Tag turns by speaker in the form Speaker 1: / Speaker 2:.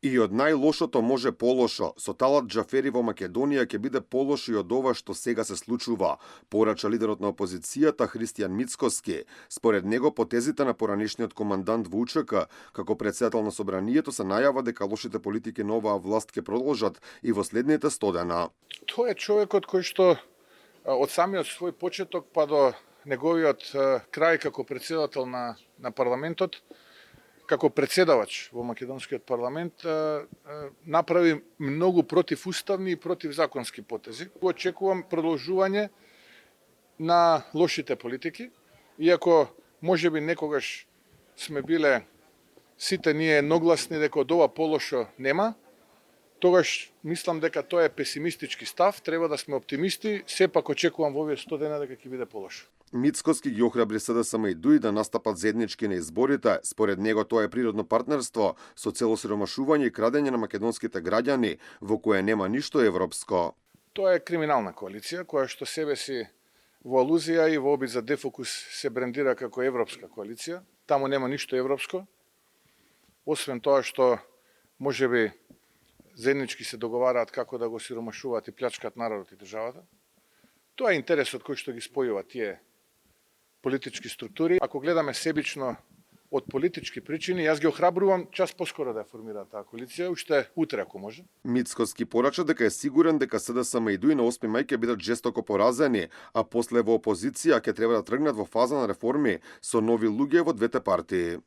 Speaker 1: И од најлошото може полошо. Со Талат Џафери во Македонија ќе биде полошо и од ова што сега се случува, порача лидерот на опозицијата Христијан Мицкоски. Според него потезите на поранешниот командант во УЧК како претседател на собранието се најава дека лошите политики на оваа власт ќе продолжат и во следните 100 дена.
Speaker 2: Тој е човекот кој што од самиот свој почеток па до неговиот крај како претседател на парламентот, како председавач во македонскиот парламент, направи многу противуставни и противзаконски потези. Очекувам продолжување на лошите политики, иако можеби некогаш сме биле сите ние едногласни дека од ова полошо нема, тогаш мислам дека тоа е песимистички став, треба да сме оптимисти, сепак очекувам во овие 100 дена дека ќе биде полошо.
Speaker 1: Мицкоски ги охрабри СДСМ и ДУИ да настапат заеднички на изборите. Според него тоа е природно партнерство со цел осиромашување и крадење на македонските граѓани, во кое нема ништо европско.
Speaker 2: Тоа е криминална коалиција која што себе си во алузија и во обид за дефокус се брендира како европска коалиција. Таму нема ништо европско. Освен тоа што можеби заеднички се договараат како да го осиромашуваат и плячкаат народот и државата. Тоа е интересот кој што ги спојува тие политички структури. Ако гледаме себично од политички причини, јас ги охрабрувам час поскоро да ја формираат таа коалиција, уште утре ако може.
Speaker 1: Мицкоски порача дека е сигурен дека СДСМ и ДУИ на 8 мај ќе бидат жестоко поразени, а после во опозиција ќе треба да тргнат во фаза на реформи со нови луѓе во двете партии.